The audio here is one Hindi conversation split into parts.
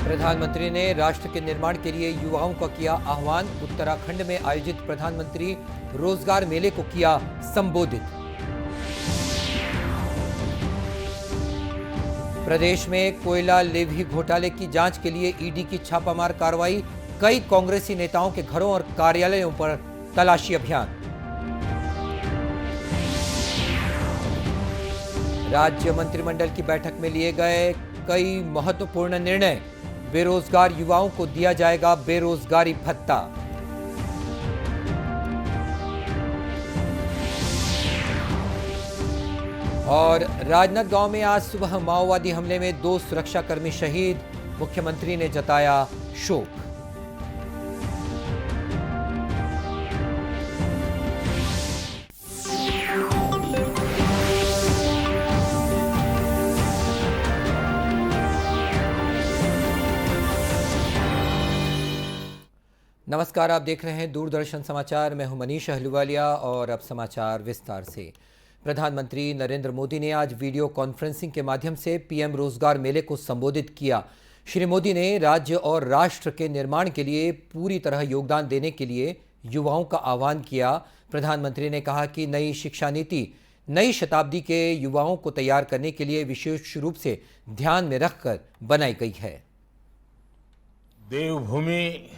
प्रधानमंत्री ने राष्ट्र के निर्माण के लिए युवाओं का किया आह्वान। उत्तराखंड में आयोजित प्रधानमंत्री रोजगार मेले को किया संबोधित। प्रदेश में कोयला लेवी घोटाले की जांच के लिए ईडी की छापामार कार्रवाई। कई कांग्रेसी नेताओं के घरों और कार्यालयों पर तलाशी अभियान। राज्य मंत्रिमंडल की बैठक में लिए गए कई महत्वपूर्ण निर्णय। बेरोजगार युवाओं को दिया जाएगा बेरोजगारी भत्ता। और राजनांदगांव में आज सुबह माओवादी हमले में 2 सुरक्षाकर्मी शहीद। मुख्यमंत्री ने जताया शोक। नमस्कार, आप देख रहे हैं दूरदर्शन समाचार। मैं हूं मनीष अहलूवालिया और अब समाचार विस्तार से। प्रधानमंत्री नरेंद्र मोदी ने आज वीडियो कॉन्फ्रेंसिंग के माध्यम से पीएम रोजगार मेले को संबोधित किया। श्री मोदी ने राज्य और राष्ट्र के निर्माण के लिए पूरी तरह योगदान देने के लिए युवाओं का आह्वान किया। प्रधानमंत्री ने कहा कि नई शिक्षा नीति नई शताब्दी के युवाओं को तैयार करने के लिए विशेष रूप से ध्यान में रखकर बनाई गई है। देवभूमि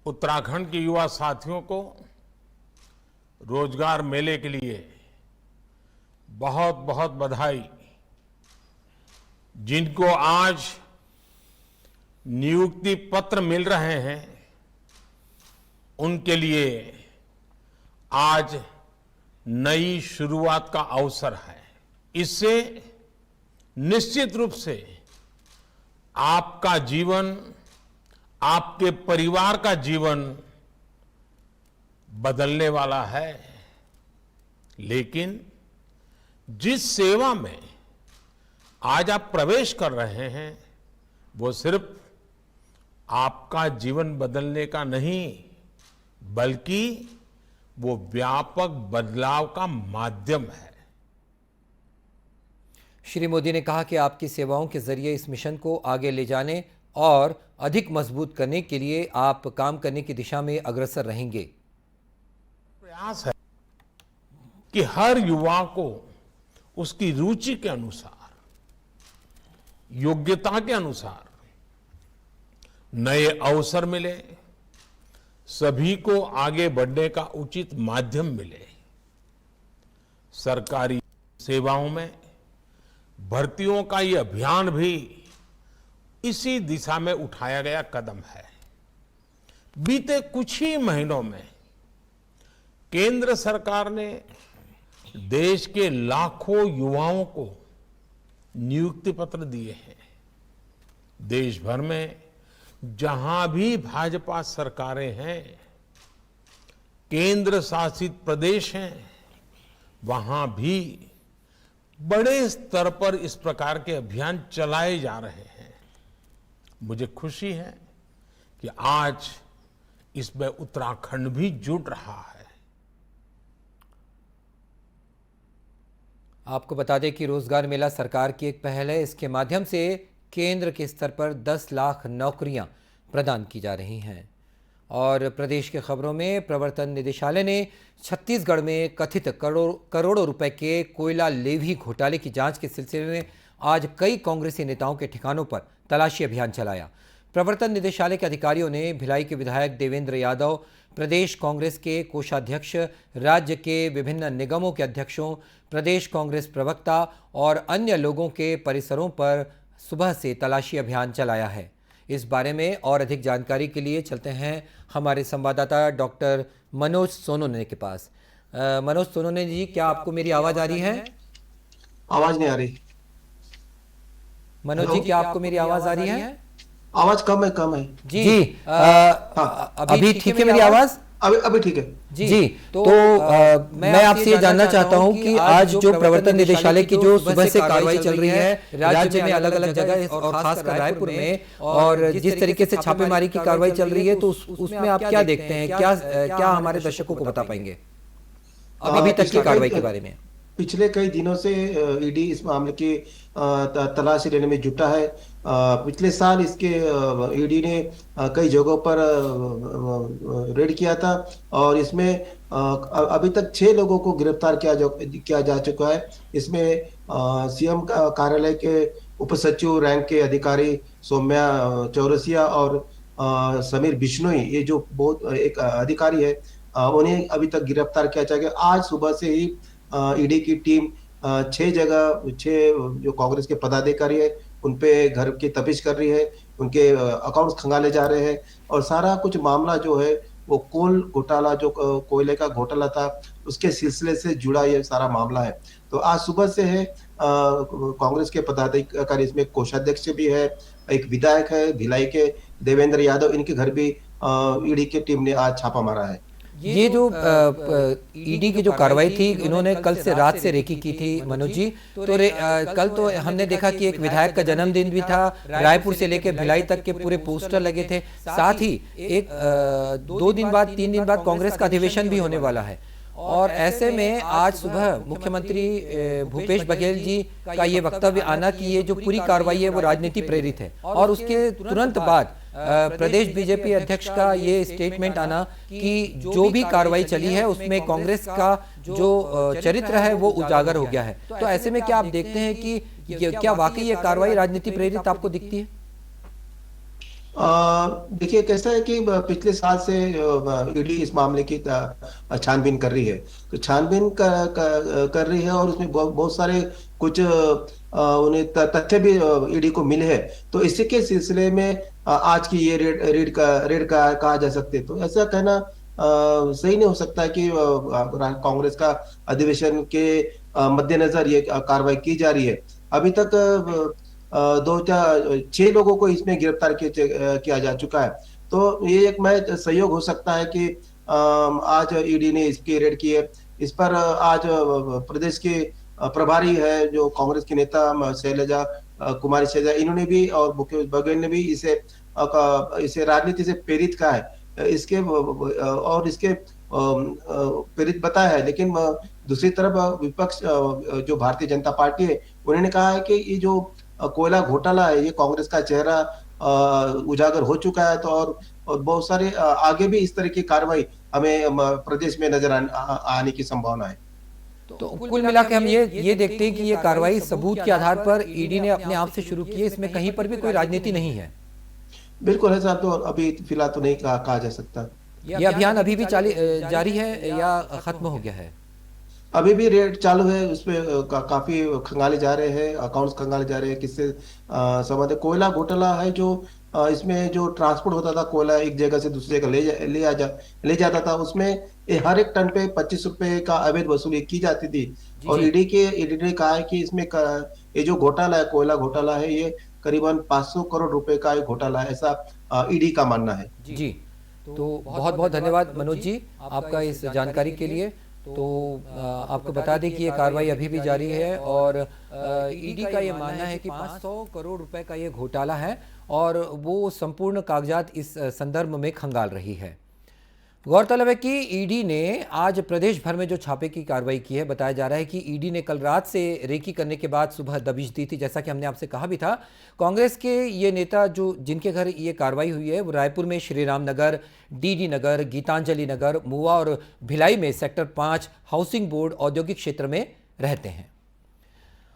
उत्तराखंड के युवा साथियों को रोजगार मेले के लिए बहुत बहुत बधाई। जिनको आज नियुक्ति पत्र मिल रहे हैं उनके लिए आज नई शुरुआत का अवसर है। इससे निश्चित रूप से आपका जीवन, आपके परिवार का जीवन बदलने वाला है। लेकिन जिस सेवा में आज आप प्रवेश कर रहे हैं वो सिर्फ आपका जीवन बदलने का नहीं, बल्कि वो व्यापक बदलाव का माध्यम है। श्री मोदी ने कहा कि आपकी सेवाओं के जरिए इस मिशन को आगे ले जाने और अधिक मजबूत करने के लिए आप काम करने की दिशा में अग्रसर रहेंगे। प्रयास है कि हर युवा को उसकी रुचि के अनुसार, योग्यता के अनुसार नए अवसर मिले, सभी को आगे बढ़ने का उचित माध्यम मिले। सरकारी सेवाओं में भर्तियों का ये अभियान भी इसी दिशा में उठाया गया कदम है। बीते कुछ ही महीनों में केंद्र सरकार ने देश के लाखों युवाओं को नियुक्ति पत्र दिए हैं। देश भर में जहां भी भाजपा सरकारें हैं, केंद्र शासित प्रदेश हैं, वहां भी बड़े स्तर पर इस प्रकार के अभियान चलाए जा रहे हैं। मुझे खुशी है कि आज इसमें उत्तराखंड भी जुट रहा है। आपको बता दें कि रोजगार मेला सरकार की एक पहल है। इसके माध्यम से केंद्र के स्तर पर 10 लाख नौकरियां प्रदान की जा रही हैं। और प्रदेश के खबरों में प्रवर्तन निदेशालय ने छत्तीसगढ़ में कथित करोड़ों रुपए के कोयला लेवी घोटाले की जांच के सिलसिले में आज कई कांग्रेसी नेताओं के ठिकानों पर तलाशी अभियान चलाया। प्रवर्तन निदेशालय के अधिकारियों ने भिलाई के विधायक देवेंद्र यादव, प्रदेश कांग्रेस के कोषाध्यक्ष, राज्य के विभिन्न निगमों के अध्यक्षों, प्रदेश कांग्रेस प्रवक्ता और अन्य लोगों के परिसरों पर सुबह से तलाशी अभियान चलाया है। इस बारे में और अधिक जानकारी के लिए चलते हैं हमारे संवाददाता डॉक्टर मनोज सोनोने के पास। मनोज सोनोने जी, क्या आपको मेरी आवाज आ रही है? आवाज नहीं आ रही। मनोज जी, क्या आपको मेरी आवाज आ रही है? आवाज कम है जी। अभी ठीक है मेरी आवाज? अभी ठीक है जी। तो मैं आपसे ये जानना चाहता हूं कि आज जो प्रवर्तन निदेशालय की जो सुबह से कार्रवाई चल रही है राज्य में अलग अलग जगह और खासकर रायपुर में, और जिस तरीके से छापेमारी की कार्रवाई चल रही है, तो उसमें आप क्या देखते हैं? क्या हमारे दर्शकों को बता पाएंगे अभी तक की कार्रवाई के बारे में? पिछले कई दिनों से ईडी इस मामले की तलाशी लेने में जुटा है। पिछले साल इसके ईडी ने कई जगहों पर रेड किया था और इसमें अभी तक 6 लोगों को गिरफ्तार किया जा चुका है। इसमें सीएम कार्यालय के उप सचिव रैंक के अधिकारी सौम्या चौरसिया और समीर बिश्नोई, ये जो बहुत एक अधिकारी है, उन्हें अभी तक गिरफ्तार किया जाएगा। आज सुबह से ही ईडी की टीम 6 जो कांग्रेस के पदाधिकारी है उन पे घर की तफ्तीश कर रही है, उनके अकाउंट्स खंगाले जा रहे हैं और सारा कुछ मामला जो है वो कोल घोटाला, जो कोयले का घोटाला था, उसके सिलसिले से जुड़ा ये सारा मामला है। तो आज सुबह से है कांग्रेस के पदाधिकारी, इसमें कोषाध्यक्ष भी है, एक विधायक है भिलाई के देवेंद्र यादव, इनके घर भी ईडी की टीम ने आज छापा मारा है। ये जो ईडी की जो कार्रवाई थी, इन्होंने कल से रात से रेकी की थी मनोज जी। तो कल तो हमने देखा कि एक विधायक का जन्मदिन भी था, रायपुर से लेकर भिलाई तक के पूरे पोस्टर लगे थे। साथ ही एक 2 दिन बाद 3 दिन बाद कांग्रेस का अधिवेशन भी होने वाला है और ऐसे में आज सुबह मुख्यमंत्री भूपेश बघेल जी का ये वक्तव्य आना कि ये जो पूरी कार्रवाई है वो राजनीति प्रेरित है और उसके तुरंत बाद प्रदेश बीजेपी अध्यक्ष का ये स्टेटमेंट आना कि जो भी कार्रवाई चली है उसमें कांग्रेस का जो चरित्र है वो उजागर हो गया है। तो ऐसे में क्या आप देखते हैं कि क्या वाकई ये कार्रवाई राजनीति प्रेरित आपको दिखती है? देखिए कैसा है कि पिछले साल से ईडी इस मामले की छानबीन कर रही है, तो छानबीन कर रही है और उसमें बहुत सारे कुछ उन्हें तथ्य भी ईडी को मिले हैं। तो इसी के सिलसिले में आज की ये रेड का कहा जा सकते। तो ऐसा कहना सही नहीं हो सकता है कि कांग्रेस का अधिवेशन के मद्देनजर ये कार्रवाई की जा रही है। अभी तक 6 लोगों को इसमें गिरफ्तार किया जा चुका है। तो ये एक मैं सहयोग हो सकता है कि आज ईडी ने इसकी रेड की है। इस पर आज प्रदेश के प्रभारी है जो कांग्रेस के नेता शैलजा कुमारी शैलजा, इन्होंने भी और मुख्यमंत्री बघेल ने भी इसे राजनीति से प्रेरित कहा है, इसके और इसके प्रेरित बताया है। लेकिन दूसरी तरफ विपक्ष जो भारतीय जनता पार्टी है, उन्होंने कहा है कि ये जो कोयला घोटाला है ये कांग्रेस का चेहरा उजागर हो चुका है। तो और बहुत सारे आगे भी इस तरह की कार्रवाई हमें प्रदेश में नजर आने की संभावना है। तो कुल मिला के हम ये देखते हैं कि ये कार्रवाई सबूत के आधार पर ईडी ने अपने आप से शुरू की है, इसमें कहीं पर भी कोई राजनीति नहीं है। बिल्कुल है साहब, तो अभी फिलहाल तो नहीं कहा जा सकता। ये अभियान अभी भी जारी है या खत्म हो गया है? अभी भी रेड चालू है, उसपे काफी खंगाले जा रहे हैं, अकाउंट्स खंगाले जा रहे हैं। किससे संबंधित कोयला घोटाला है जो इसमें जो ट्रांसपोर्ट होता था, कोयला एक जगह से दूसरी जगह ले जाता था, उसमें हर एक टन पे 25 रुपए का अवैध वसूली की जाती थी। और ईडी ने कहा है कि इसमें ये जो घोटाला है, कोयला घोटाला है, ये करीबन 500 करोड़ रुपए का एक घोटाला है, ऐसा ईडी का मानना है। जी, तो बहुत बहुत धन्यवाद मनोज जी आपका इस जानकारी के लिए। तो आपको बता दें कि ये कार्रवाई अभी भी जारी है और ईडी का ये मानना है कि 500 करोड़ रुपए का ये घोटाला है और वो संपूर्ण कागजात इस संदर्भ में खंगाल रही है। गौरतलब है कि ईडी ने आज प्रदेश भर में जो छापे की कार्रवाई की है, बताया जा रहा है कि ईडी ने कल रात से रेकी करने के बाद सुबह दबिश दी थी। जैसा कि हमने आपसे कहा भी था, कांग्रेस के ये नेता जो जिनके घर ये कार्रवाई हुई है वो रायपुर में श्री राम नगर, डीडी नगर, गीतांजलि नगर, मुआ और भिलाई में सेक्टर 5 हाउसिंग बोर्ड औद्योगिक क्षेत्र में रहते हैं।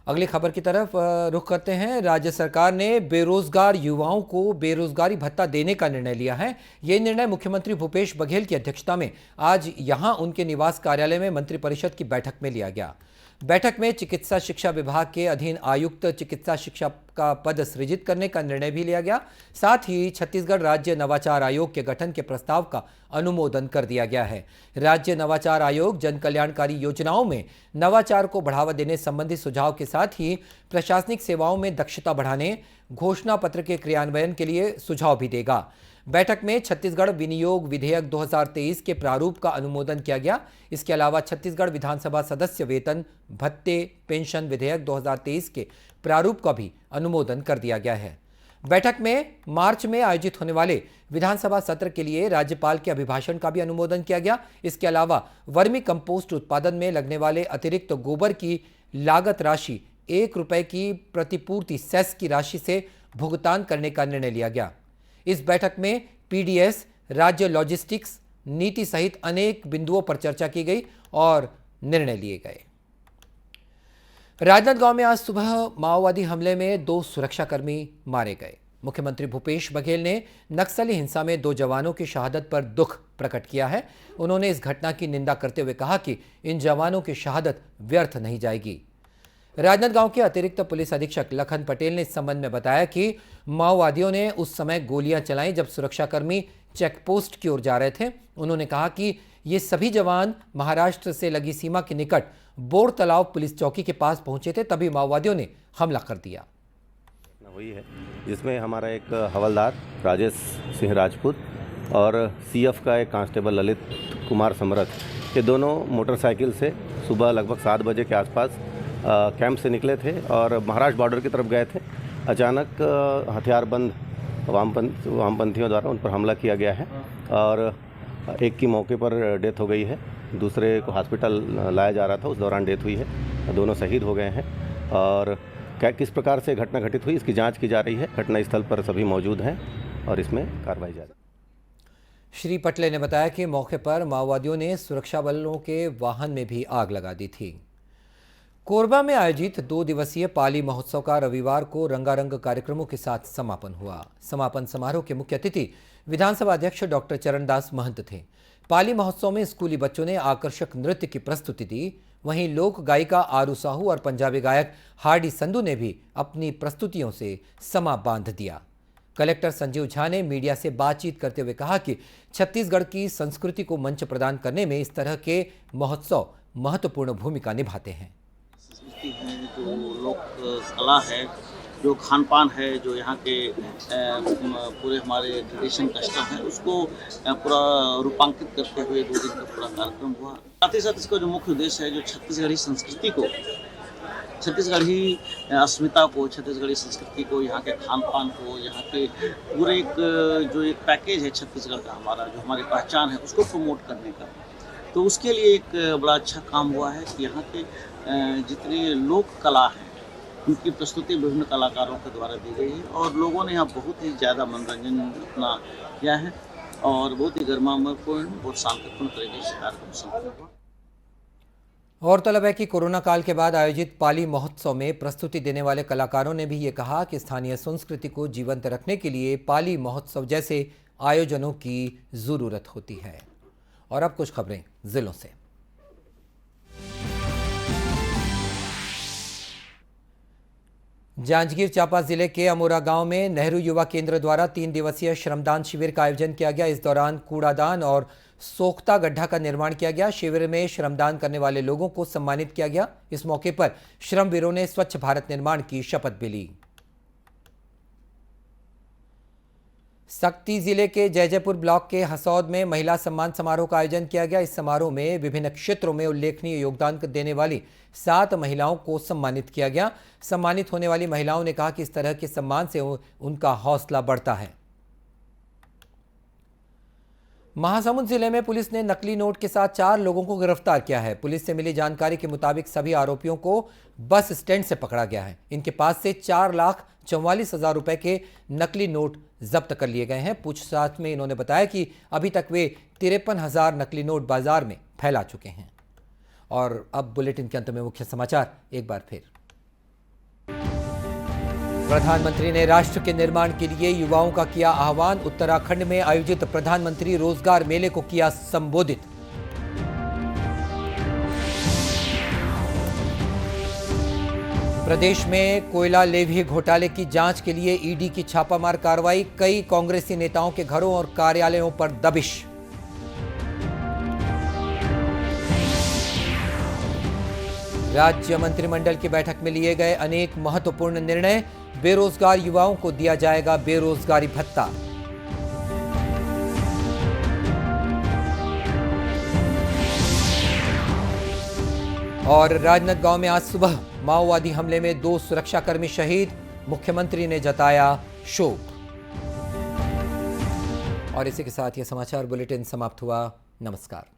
अगली खबर की तरफ रुख करते हैं। राज्य सरकार ने बेरोजगार युवाओं को बेरोजगारी भत्ता देने का निर्णय लिया है। ये निर्णय मुख्यमंत्री भूपेश बघेल की अध्यक्षता में आज यहां उनके निवास कार्यालय में मंत्रिपरिषद की बैठक में लिया गया। बैठक में चिकित्सा शिक्षा विभाग के अधीन आयुक्त चिकित्सा शिक्षा का पद सृजित करने का निर्णय भी लिया गया। साथ ही छत्तीसगढ़ राज्य नवाचार आयोग के गठन के प्रस्ताव का अनुमोदन कर दिया गया है। राज्य नवाचार आयोग जन कल्याणकारी योजनाओं में नवाचार को बढ़ावा देने संबंधी सुझाव के साथ ही प्रशासनिक सेवाओं में दक्षता बढ़ाने, घोषणा पत्र के क्रियान्वयन के लिए सुझाव भी देगा। बैठक में छत्तीसगढ़ विनियोग विधेयक 2023 के प्रारूप का अनुमोदन किया गया। इसके अलावा छत्तीसगढ़ विधानसभा सदस्य वेतन भत्ते पेंशन विधेयक 2023 के प्रारूप का भी अनुमोदन कर दिया गया है। बैठक में मार्च में आयोजित होने वाले विधानसभा सत्र के लिए राज्यपाल के अभिभाषण का भी अनुमोदन किया गया। इसके अलावा वर्मी कंपोस्ट उत्पादन में लगने वाले अतिरिक्त गोबर की लागत राशि ₹1 की प्रतिपूर्ति सेस की राशि से भुगतान करने का निर्णय लिया गया। इस बैठक में पीडीएस, राज्य लॉजिस्टिक्स नीति सहित अनेक बिंदुओं पर चर्चा की गई और निर्णय लिए गए। राजनांदगांव में आज सुबह माओवादी हमले में 2 सुरक्षाकर्मी मारे गए। मुख्यमंत्री भूपेश बघेल ने नक्सली हिंसा में 2 जवानों की शहादत पर दुख प्रकट किया है। उन्होंने इस घटना की निंदा करते हुए कहा कि इन जवानों की शहादत व्यर्थ नहीं जाएगी। राजनांदगांव के अतिरिक्त पुलिस अधीक्षक लखन पटेल ने इस संबंध में बताया कि माओवादियों ने उस समय गोलियां चलाई जब सुरक्षाकर्मी चेकपोस्ट की ओर जा रहे थे। उन्होंने कहा कि ये सभी जवान महाराष्ट्र से लगी सीमा के निकट बोर तालाब पुलिस चौकी के पास पहुंचे थे, तभी माओवादियों ने हमला कर दिया। हुई है जिसमें हमारा एक हवलदार राजेश सिंह राजपूत और सीएफ का एक कांस्टेबल ललित कुमार समरथ, ये दोनों मोटरसाइकिल से सुबह लगभग 7 बजे के आसपास कैंप से निकले थे और महाराष्ट्र बॉर्डर की तरफ गए थे। अचानक हथियारबंद वामपंथियों द्वारा उन पर हमला किया गया है और एक की मौके पर डेथ हो गई है, दूसरे को हॉस्पिटल लाया जा रहा था, उस दौरान डेथ हुई है। दोनों शहीद हो गए हैं और किस प्रकार से घटना घटित हुई इसकी जांच की जा रही है। घटनास्थल पर सभी मौजूद हैं और इसमें कार्रवाई जारी। श्री पटले ने बताया कि मौके पर माओवादियों ने सुरक्षा बलों के वाहन में भी आग लगा दी थी। कोरबा में आयोजित 2 दिवसीय पाली महोत्सव का रविवार को रंगारंग कार्यक्रमों के साथ समापन हुआ। समापन समारोह के मुख्य अतिथि विधानसभा अध्यक्ष डॉक्टर चरणदास महंत थे। पाली महोत्सव में स्कूली बच्चों ने आकर्षक नृत्य की प्रस्तुति दी। वहीं लोक गायिका आरू साहू और पंजाबी गायक हार्डी संधू ने भी अपनी प्रस्तुतियों से समा बांध दिया। कलेक्टर संजीव झा ने मीडिया से बातचीत करते हुए कहा कि छत्तीसगढ़ की संस्कृति को मंच प्रदान करने में इस तरह के महोत्सव महत्वपूर्ण भूमिका निभाते हैं। संस्कृति है, जो लोक कला है, जो खान पान है, जो यहाँ के पूरे हमारे ट्रेडिशन कस्टम है, उसको पूरा रूपांकित करते हुए 2 दिन का पूरा कार्यक्रम हुआ। साथ ही साथ इसका जो मुख्य उद्देश्य है, जो छत्तीसगढ़ी संस्कृति को, छत्तीसगढ़ी अस्मिता को, छत्तीसगढ़ी संस्कृति को, यहाँ के खान पान को, यहाँ के पूरे एक पैकेज है छत्तीसगढ़ का हमारा, जो हमारी पहचान है, उसको प्रमोट करने का। तो उसके लिए एक बड़ा अच्छा काम हुआ है कि यहाँ के जितनी लोक कला है उनकी प्रस्तुति विभिन्न कलाकारों के द्वारा दी गई है और लोगों ने यहाँ बहुत ही ज़्यादा मनोरंजन अपना किया है और बहुत ही गर्मापूर्ण, बहुत शांतिपूर्ण तरीके से कार्यक्रम संपन्न हुआ। गौरतलब है कि कोरोना काल के बाद आयोजित पाली महोत्सव में प्रस्तुति देने वाले कलाकारों ने भी ये कहा कि स्थानीय संस्कृति को जीवंत रखने के लिए पाली महोत्सव जैसे आयोजनों की ज़रूरत होती है। और अब कुछ खबरें जिलों से। जांजगीर चांपा जिले के अमोरा गांव में नेहरू युवा केंद्र द्वारा 3 दिवसीय श्रमदान शिविर का आयोजन किया गया। इस दौरान कूड़ादान और सोख्ता गड्ढा का निर्माण किया गया। शिविर में श्रमदान करने वाले लोगों को सम्मानित किया गया। इस मौके पर श्रमवीरों ने स्वच्छ भारत निर्माण की शपथ भी ली। सक्ती जिले के जयजयपुर ब्लॉक के हसौद में महिला सम्मान समारोह का आयोजन किया गया। इस समारोह में विभिन्न क्षेत्रों में उल्लेखनीय योगदान देने वाली 7 महिलाओं को सम्मानित किया गया। सम्मानित होने वाली महिलाओं ने कहा कि इस तरह के सम्मान से उनका हौसला बढ़ता है। महासमुंद जिले में पुलिस ने नकली नोट के साथ 4 लोगों को गिरफ्तार किया है। पुलिस से मिली जानकारी के मुताबिक सभी आरोपियों को बस स्टैंड से पकड़ा गया है। इनके पास से 4,44,000 रुपए के नकली नोट जब्त कर लिए गए हैं। पूछताछ में इन्होंने बताया कि अभी तक वे 53,000 नकली नोट बाजार में फैला चुके हैं। और अब बुलेटिन के अंत में मुख्य समाचार एक बार फिर। प्रधानमंत्री ने राष्ट्र के निर्माण के लिए युवाओं का किया आह्वान। उत्तराखंड में आयोजित प्रधानमंत्री रोजगार मेले को किया संबोधित। प्रदेश में कोयला लेवी घोटाले की जांच के लिए ईडी की छापामार कार्रवाई। कई कांग्रेसी नेताओं के घरों और कार्यालयों पर दबिश। राज्य मंत्रिमंडल की बैठक में लिए गए अनेक महत्वपूर्ण निर्णय। बेरोजगार युवाओं को दिया जाएगा बेरोजगारी भत्ता। और राजनांदगांव में आज सुबह माओवादी हमले में 2 सुरक्षाकर्मी शहीद। मुख्यमंत्री ने जताया शोक। और इसी के साथ यह समाचार बुलेटिन समाप्त हुआ। नमस्कार।